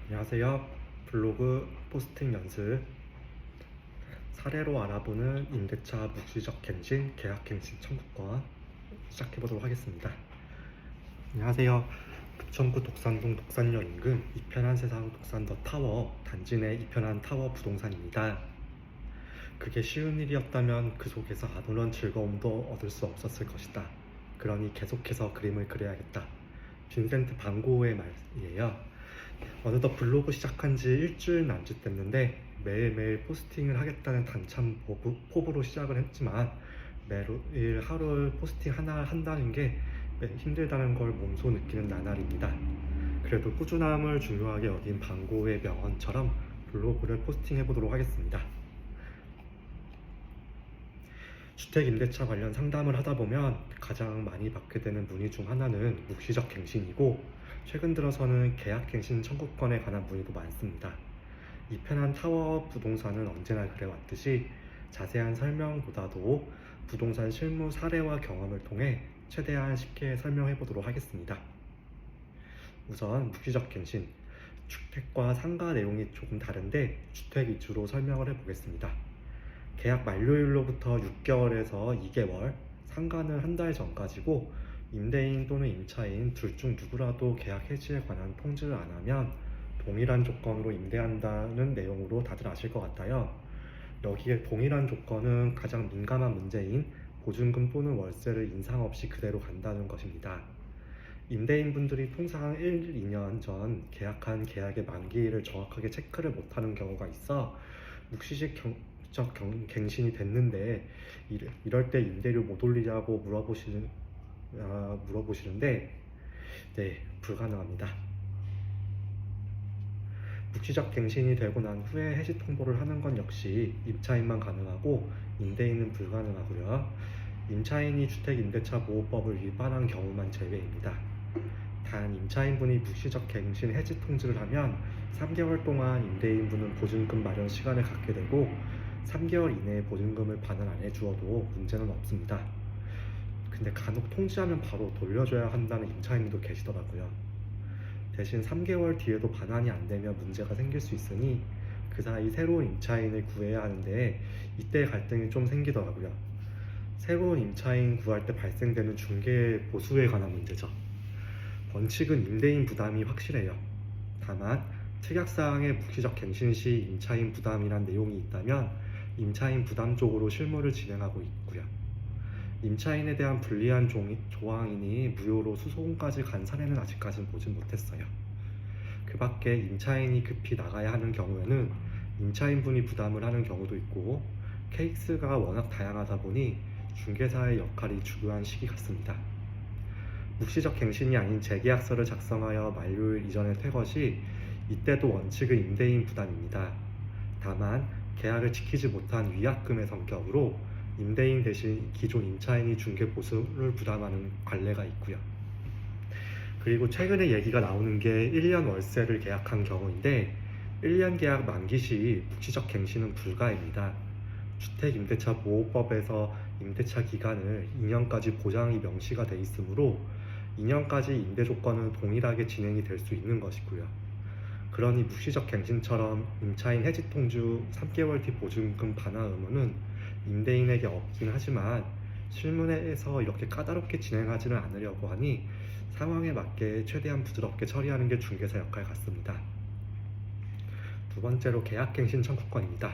안녕하세요. 블로그 포스팅 연습 사례로 알아보는 임대차 묵시적 갱신, 계약갱신 청구권 시작해보도록 하겠습니다. 안녕하세요. 부천구 독산동 독산역 인근 이편한 세상 독산 더 타워 단지 내 이편한 타워 부동산입니다. 그게 쉬운 일이었다면 그 속에서 아무런 즐거움도 얻을 수 없었을 것이다. 그러니 계속해서 그림을 그려야겠다. 빈센트 반 고흐의 말이에요. 어느덧 블로그 시작한 지 일주일 남짓 됐는데 매일매일 포스팅을 하겠다는 단참 포부로 시작을 했지만 매일 하루 포스팅 하나 한다는 게 힘들다는 걸 몸소 느끼는 나날입니다. 그래도 꾸준함을 중요하게 여긴 방고의 명언처럼 블로그를 포스팅해 보도록 하겠습니다. 주택 임대차 관련 상담을 하다 보면 가장 많이 받게 되는 문의 중 하나는 묵시적 갱신이고, 최근 들어서는 계약갱신 청구권에 관한 문의도 많습니다. 이 편한 타워 부동산은 언제나 그래왔듯이 자세한 설명보다도 부동산 실무 사례와 경험을 통해 최대한 쉽게 설명해 보도록 하겠습니다. 우선 묵시적 갱신, 주택과 상가 내용이 조금 다른데 주택 위주로 설명을 해보겠습니다. 계약 만료일로부터 6개월에서 2개월, 상가는 한 달 전까지고, 임대인 또는 임차인 둘 중 누구라도 계약 해지에 관한 통지를 안 하면 동일한 조건으로 임대한다는 내용으로 다들 아실 것 같아요. 여기에 동일한 조건은 가장 민감한 문제인 보증금 또는 월세를 인상 없이 그대로 간다는 것입니다. 임대인분들이 통상 1, 2년 전 계약한 계약의 만기일을 정확하게 체크를 못하는 경우가 있어 묵시적 갱신이 됐는데 이럴 때 임대료 못 올리냐고 물어보시는데 네, 불가능합니다. 묵시적 갱신이 되고 난 후에 해지 통보를 하는 건 역시 임차인만 가능하고 임대인은 불가능하고요. 임차인이 주택임대차보호법을 위반한 경우만 제외입니다. 단 임차인분이 묵시적 갱신 해지 통지를 하면 3개월 동안 임대인분은 보증금 마련 시간을 갖게 되고 3개월 이내에 보증금을 반환 안 해주어도 문제는 없습니다. 근데 간혹 통지하면 바로 돌려줘야 한다는 임차인도 계시더라고요. 대신 3개월 뒤에도 반환이 안 되면 문제가 생길 수 있으니 그 사이 새로운 임차인을 구해야 하는데 이때 갈등이 좀 생기더라고요. 새로운 임차인 구할 때 발생되는 중개 보수에 관한 문제죠. 원칙은 임대인 부담이 확실해요. 다만 특약사항에 묵시적 갱신 시 임차인 부담이란 내용이 있다면 임차인 부담 쪽으로 실무를 진행하고 있고요. 임차인에 대한 불리한 조항이니 무효로 수소송까지 간 사례는 아직까지는 보진 못했어요. 그 밖에 임차인이 급히 나가야 하는 경우에는 임차인분이 부담을 하는 경우도 있고, 케이스가 워낙 다양하다 보니 중개사의 역할이 중요한 시기 같습니다. 묵시적 갱신이 아닌 재계약서를 작성하여 만료일 이전에 퇴거 시 이때도 원칙은 임대인 부담입니다. 다만 계약을 지키지 못한 위약금의 성격으로 임대인 대신 기존 임차인이 중개 보수를 부담하는 관례가 있고요. 그리고 최근에 얘기가 나오는 게 1년 월세를 계약한 경우인데 1년 계약 만기 시 묵시적 갱신은 불가입니다. 주택임대차보호법에서 임대차 기간을 2년까지 보장이 명시가 돼 있으므로 2년까지 임대 조건은 동일하게 진행이 될 수 있는 것이고요. 그러니 묵시적 갱신처럼 임차인 해지 통주 3개월 뒤 보증금 반환 의무는 임대인에게 없긴 하지만 실무에서 이렇게 까다롭게 진행하지는 않으려고 하니 상황에 맞게 최대한 부드럽게 처리하는 게 중개사 역할 같습니다. 두 번째로 계약갱신 청구권입니다.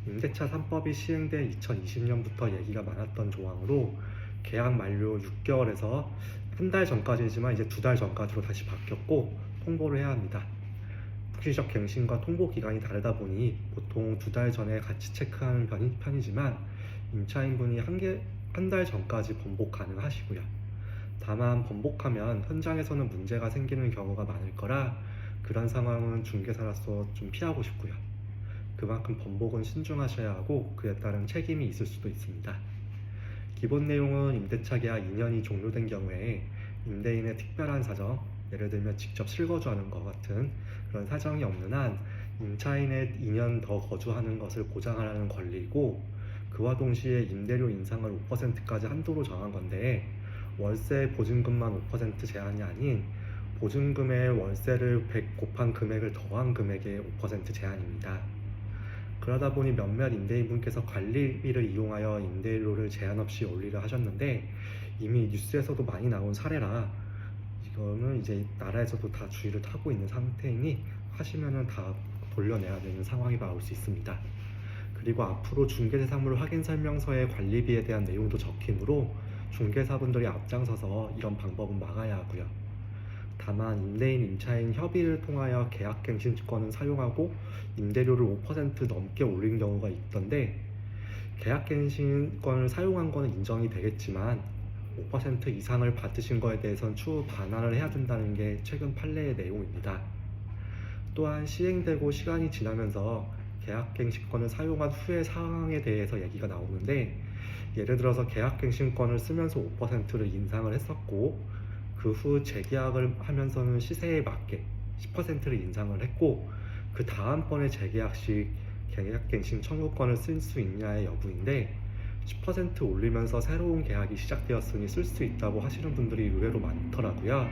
임대차 3법이 시행된 2020년부터 얘기가 많았던 조항으로 계약 만료 6개월에서 한 달 전까지지만 이제 2달 전까지로 다시 바뀌었고 통보를 해야 합니다. 묵시적 갱신과 통보 기간이 다르다 보니 보통 2달 전에 같이 체크하는 편이지만 임차인분이 한 달 전까지 번복 가능하시고요. 다만 번복하면 현장에서는 문제가 생기는 경우가 많을 거라 그런 상황은 중개사로서 좀 피하고 싶고요. 그만큼 번복은 신중하셔야 하고 그에 따른 책임이 있을 수도 있습니다. 기본 내용은 임대차 계약 2년이 종료된 경우에 임대인의 특별한 사정, 예를 들면 직접 실거주하는 것 같은 그런 사정이 없는 한 임차인의 2년 더 거주하는 것을 보장하라는 권리이고, 그와 동시에 임대료 인상을 5%까지 한도로 정한 건데 월세 보증금만 5% 제한이 아닌 보증금의 월세를 100 곱한 금액을 더한 금액의 5% 제한입니다. 그러다 보니 몇몇 임대인분께서 관리비를 이용하여 임대료를 제한 없이 올리려 하셨는데, 이미 뉴스에서도 많이 나온 사례라 이거는 이제 나라에서도 다 주의를 타고 있는 상태이니 하시면은 다 돌려내야 되는 상황이 나올 수 있습니다. 그리고 앞으로 중개대상물 확인 설명서에 관리비에 대한 내용도 적히므로 중개사분들이 앞장서서 이런 방법은 막아야 하고요. 다만 임대인, 임차인 협의를 통하여 계약갱신권은 사용하고 임대료를 5% 넘게 올린 경우가 있던데, 계약갱신권을 사용한 것은 인정이 되겠지만 5% 이상을 받으신 거에 대해서는 추후 반환을 해야 된다는 게 최근 판례의 내용입니다. 또한 시행되고 시간이 지나면서 계약갱신권을 사용한 후의 상황에 대해서 얘기가 나오는데, 예를 들어서 계약갱신권을 쓰면서 5%를 인상을 했었고 그 후 재계약을 하면서는 시세에 맞게 10%를 인상을 했고, 그 다음번에 재계약 시 계약갱신 청구권을 쓸 수 있냐의 여부인데, 10% 올리면서 새로운 계약이 시작되었으니 쓸 수 있다고 하시는 분들이 의외로 많더라고요.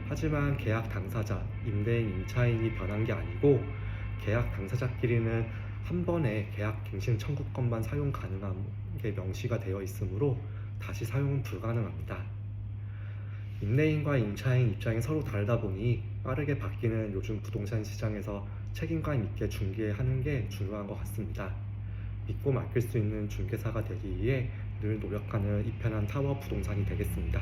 하지만 계약 당사자, 임대인, 임차인이 변한 게 아니고 계약 당사자끼리는 한 번에 계약 갱신 청구권만 사용 가능한 게 명시가 되어 있으므로 다시 사용은 불가능합니다. 임대인과 임차인 입장이 서로 다르다 보니 빠르게 바뀌는 요즘 부동산 시장에서 책임감 있게 중개하는 게 중요한 것 같습니다. 믿고 맡길 수 있는 중개사가 되기 위해 늘 노력하는 이편한 타워 부동산이 되겠습니다.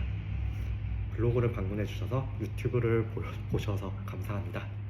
블로그를 방문해 주셔서 유튜브를 보셔서 감사합니다.